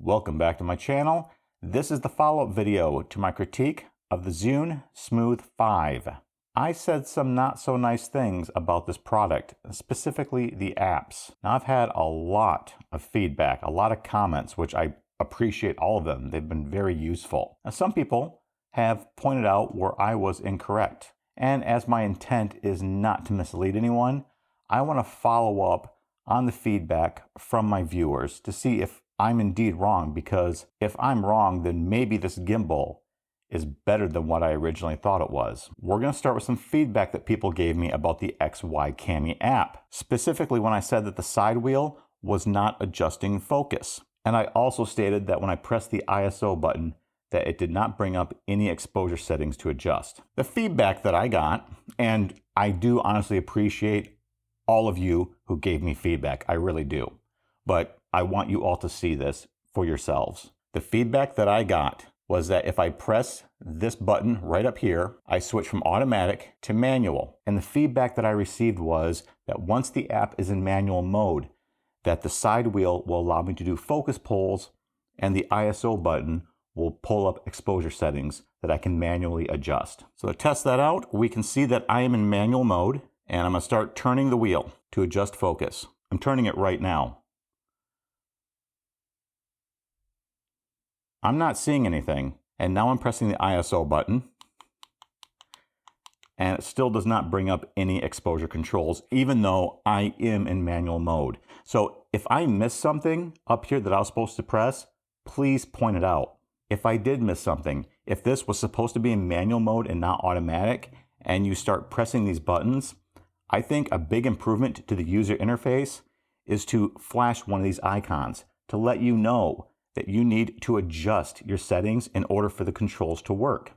Welcome back to my channel. This is the follow-up video to my critique of the Zhiyun Smooth 5. I said some not so nice things about this product, specifically the apps. Now I've had a lot of feedback, a lot of comments, which I appreciate all of them. They've been very useful. Now some people have pointed out where I was incorrect. And as my intent is not to mislead anyone, I want to follow up on the feedback from my viewers to see if I'm indeed wrong, because if I'm wrong, then maybe this gimbal is better than what I originally thought it was. We're going to start with some feedback that people gave me about the XY Cami app, specifically when I said that the side wheel was not adjusting focus. And I also stated that when I pressed the ISO button, that it did not bring up any exposure settings to adjust. The feedback that I got, and I do honestly appreciate all of you who gave me feedback, I really do. But I want you all to see this for yourselves. The feedback that I got was that if I press this button right up here, I switch from automatic to manual. And the feedback that I received was that once the app is in manual mode, that the side wheel will allow me to do focus pulls, and the ISO button will pull up exposure settings that I can manually adjust. So to test that out, we can see that I am in manual mode, and I'm gonna start turning the wheel to adjust focus. I'm turning it right now. I'm not seeing anything, and now I'm pressing the ISO button, and it still does not bring up any exposure controls, even though I am in manual mode. So if I miss something up here that I was supposed to press, please point it out. If I did miss something, if this was supposed to be in manual mode and not automatic, and you start pressing these buttons, I think a big improvement to the user interface is to flash one of these icons to let you know that you need to adjust your settings in order for the controls to work.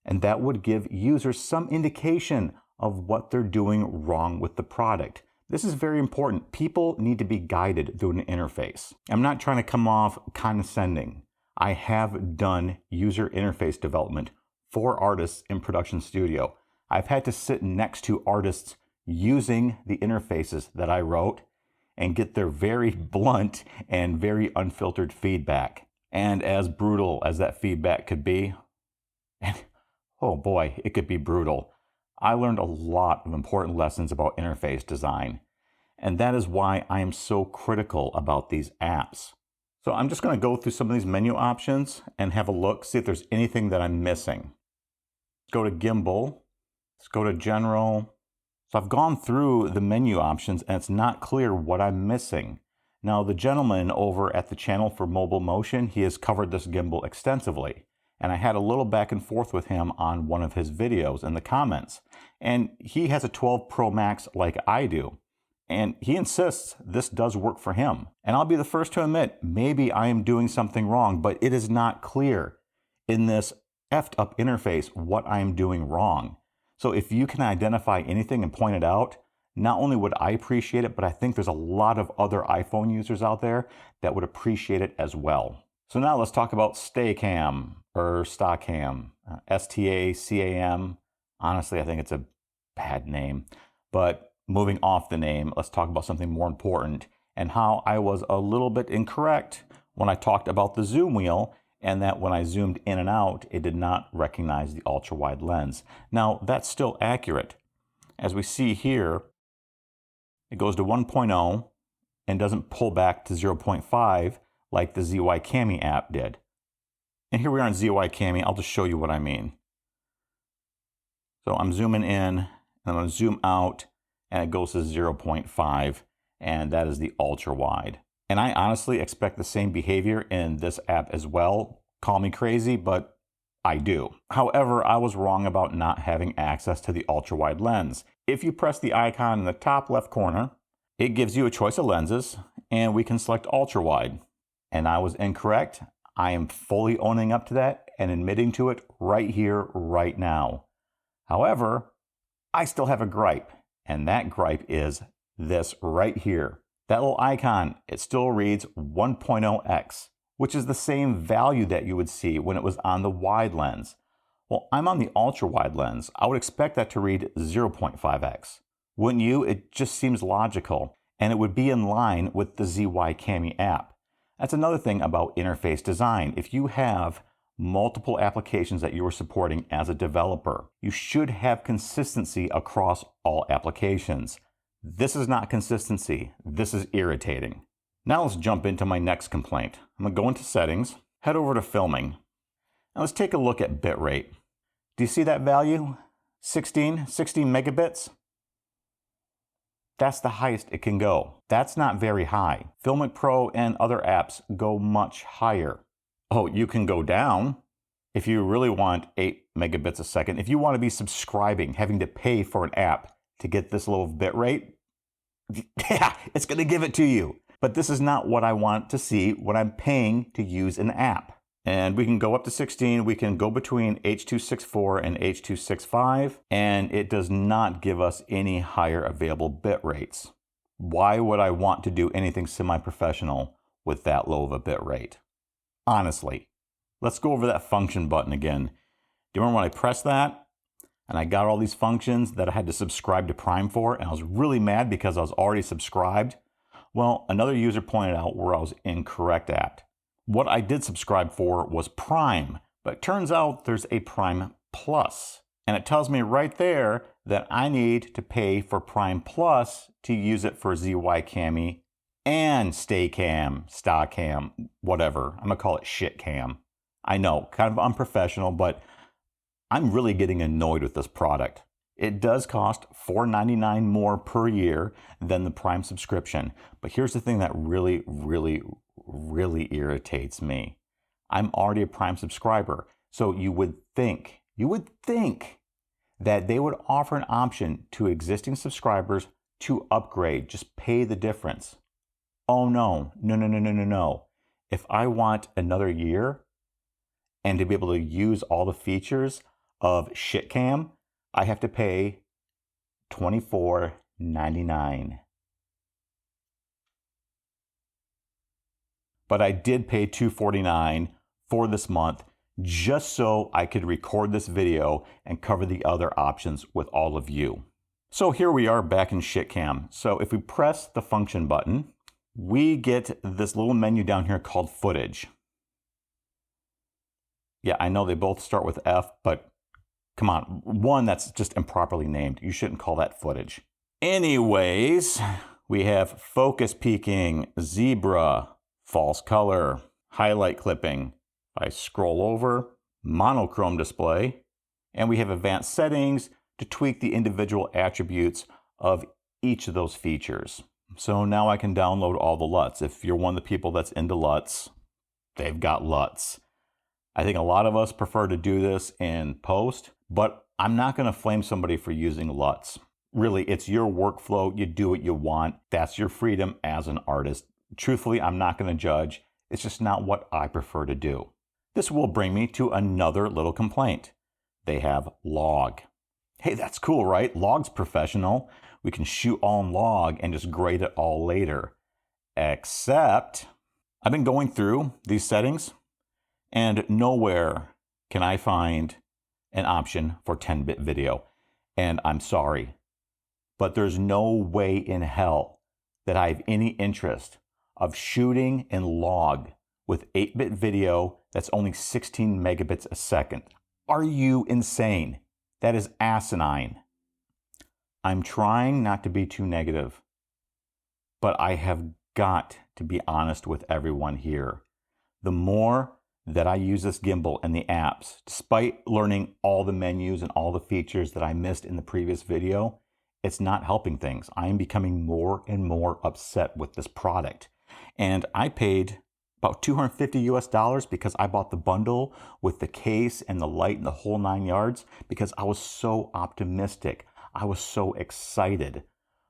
And that would give users some indication of what they're doing wrong with the product. This is very important. People need to be guided through an interface. I'm not trying to come off condescending. I have done user interface development for artists in production studio. I've had to sit next to artists using the interfaces that I wrote and get their very blunt and very unfiltered feedback. And as brutal as that feedback could be, and oh boy, it could be brutal, I learned a lot of important lessons about interface design. And that is why I am so critical about these apps. So I'm just going to go through some of these menu options and have a look, see if there's anything that I'm missing. Let's go to Gimbal. Let's go to General. So I've gone through the menu options and it's not clear what I'm missing. Now the gentleman over at the channel for mobile motion, he has covered this gimbal extensively. And I had a little back and forth with him on one of his videos in the comments. And he has a 12 Pro Max like I do. And he insists this does work for him. And I'll be the first to admit, maybe I am doing something wrong, but it is not clear in this effed up interface what I am doing wrong. So if you can identify anything and point it out, not only would I appreciate it, but I think there's a lot of other iPhone users out there that would appreciate it as well. So now let's talk about StaCam or StaCam, StaCam. Honestly, I think it's a bad name, but moving off the name, let's talk about something more important and how I was a little bit incorrect when I talked about the zoom wheel, and that when I zoomed in and out, it did not recognize the ultra-wide lens. Now, that's still accurate. As we see here, it goes to 1.0 and doesn't pull back to 0.5 like the ZY Cami app did. And here we are in ZY Cami. I'll just show you what I mean. So I'm zooming in, and I'm going to zoom out, and it goes to 0.5, and that is the ultra-wide. And I honestly expect the same behavior in this app as well. Call me crazy, but I do. However, I was wrong about not having access to the ultra-wide lens. If you press the icon in the top left corner, it gives you a choice of lenses, and we can select ultra-wide. And I was incorrect. I am fully owning up to that and admitting to it right here, right now. However, I still have a gripe, and that gripe is this right here. That little icon, it still reads 1.0x, which is the same value that you would see when it was on the wide lens. Well, I'm on the ultra wide lens. I would expect that to read 0.5x. Wouldn't you? It just seems logical, and it would be in line with the ZY Cami app. That's another thing about interface design. If you have multiple applications that you are supporting as a developer, you should have consistency across all applications. This is not consistency. This is irritating. Now let's jump into my next complaint. I'm going to go into settings, head over to filming. Now let's take a look at bitrate. Do you see that value? 16 megabits? That's the highest it can go. That's not very high. Filmic Pro and other apps go much higher. Oh, you can go down if you really want 8 megabits a second. If you want to be subscribing, having to pay for an app to get this low of bitrate, yeah, it's going to give it to you. But this is not what I want to see when I'm paying to use an app. And we can go up to 16, we can go between H.264 and H.265, and it does not give us any higher available bit rates. Why would I want to do anything semi-professional with that low of a bit rate? Honestly. Let's go over that function button again. Do you remember when I pressed that and I got all these functions that I had to subscribe to Prime for, and I was really mad because I was already subscribed? Well, another user pointed out where I was incorrect at. What I did subscribe for was Prime, but it turns out there's a Prime Plus. And it tells me right there that I need to pay for Prime Plus to use it for ZY Cami and StaCam, whatever. I'm gonna call it shit cam. I know, kind of unprofessional, but I'm really getting annoyed with this product. It does cost $4.99 more per year than the Prime subscription. But here's the thing that really irritates me. I'm already a Prime subscriber. So you would think that they would offer an option to existing subscribers to upgrade, just pay the difference. Oh no. If I want another year and to be able to use all the features of ShitCam, I have to pay $24.99. But I did pay $249 for this month just so I could record this video and cover the other options with all of you. So here we are back in ShitCam. So if we press the function button, we get this little menu down here called footage. Yeah, I know they both start with F, but come on, one that's just improperly named. You shouldn't call that footage. Anyways, we have focus peaking, zebra, false color, highlight clipping. I scroll over, monochrome display, and we have advanced settings to tweak the individual attributes of each of those features. So now I can download all the LUTs. If you're one of the people that's into LUTs, they've got LUTs. I think a lot of us prefer to do this in post, but I'm not going to flame somebody for using LUTs. Really, it's your workflow. You do what you want. That's your freedom as an artist. Truthfully, I'm not going to judge. It's just not what I prefer to do. This will bring me to another little complaint. They have log. Hey, that's cool, right? Log's professional. We can shoot all in log and just grade it all later. Except, I've been going through these settings and nowhere can I find an option for 10-bit video. And I'm sorry, but there's no way in hell that I have any interest of shooting in log with 8-bit video that's only 16 megabits a second. Are you insane? That is asinine. I'm trying not to be too negative, but I have got to be honest with everyone here. The more that I use this gimbal and the apps, despite learning all the menus and all the features that I missed in the previous video, it's not helping things. I am becoming more and more upset with this product. And I paid about $250 US because I bought the bundle with the case and the light and the whole 9 yards because I was so optimistic. I was so excited.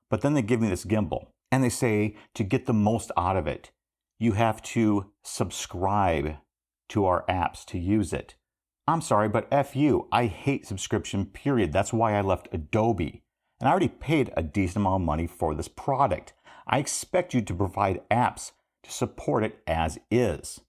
But then they give me this gimbal and they say to get the most out of it, you have to subscribe to our apps to use it. I'm sorry, but F you. I hate subscription, period. That's why I left Adobe. And I already paid a decent amount of money for this product. I expect you to provide apps to support it as is.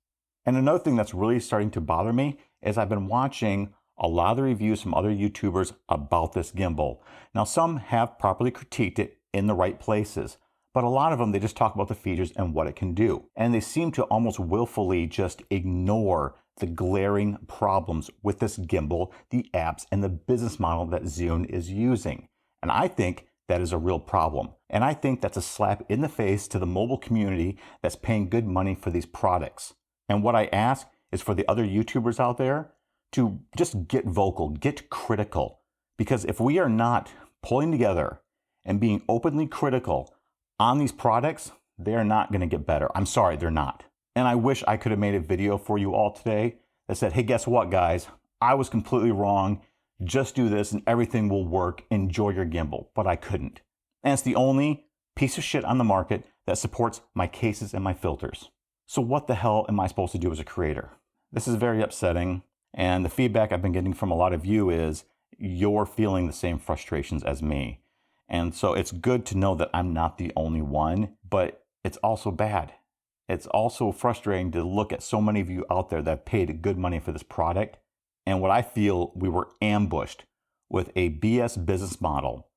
And another thing that's really starting to bother me is I've been watching a lot of the reviews from other YouTubers about this gimbal. Now, some have properly critiqued it in the right places, But a lot of them, they just talk about the features and what it can do. And they seem to almost willfully just ignore the glaring problems with this gimbal, the apps, and the business model that Zhiyun is using. And I think that is a real problem. And I think that's a slap in the face to the mobile community that's paying good money for these products. And what I ask is for the other YouTubers out there to just get vocal, get critical. Because if we are not pulling together and being openly critical on these products, they're not going to get better. I'm sorry, they're not. And I wish I could have made a video for you all today that said, hey, guess what, guys? I was completely wrong. Just do this and everything will work. Enjoy your gimbal. But I couldn't. And it's the only piece of shit on the market that supports my cases and my filters. So what the hell am I supposed to do as a creator? This is very upsetting. And the feedback I've been getting from a lot of you is you're feeling the same frustrations as me. And so it's good to know that I'm not the only one, but it's also bad. It's also frustrating to look at so many of you out there that have paid good money for this product. And what I feel, we were ambushed with a BS business model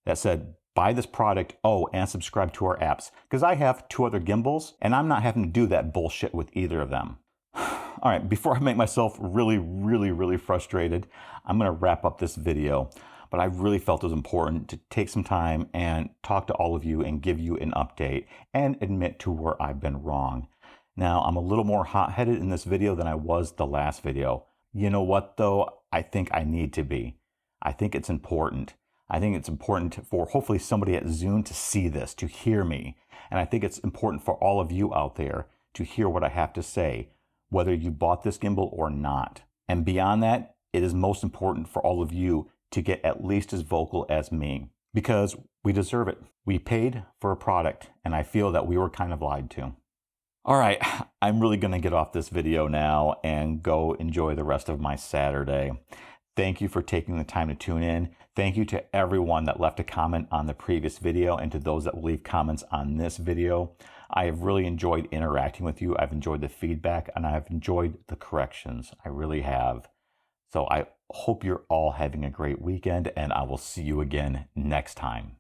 that said, buy this product, oh, and subscribe to our apps. Because I have 2 other gimbals, and I'm not having to do that bullshit with either of them. All right, before I make myself really frustrated, I'm going to wrap up this video. But I really felt it was important to take some time and talk to all of you and give you an update and admit to where I've been wrong. Now, I'm a little more hot-headed in this video than I was the last video. You know what, though? I think I need to be. I think it's important. I think it's important for hopefully somebody at Zhiyun to see this, to hear me. And I think it's important for all of you out there to hear what I have to say, whether you bought this gimbal or not. And beyond that, it is most important for all of you to get at least as vocal as me, because we deserve it. We paid for a product, and I feel that we were kind of lied to. All right, I'm really gonna get off this video now and go enjoy the rest of my Saturday. Thank you for taking the time to tune in. Thank you to everyone that left a comment on the previous video and to those that will leave comments on this video. I have really enjoyed interacting with you. I've enjoyed the feedback and I've enjoyed the corrections. I really have. So I hope you're all having a great weekend and I will see you again next time.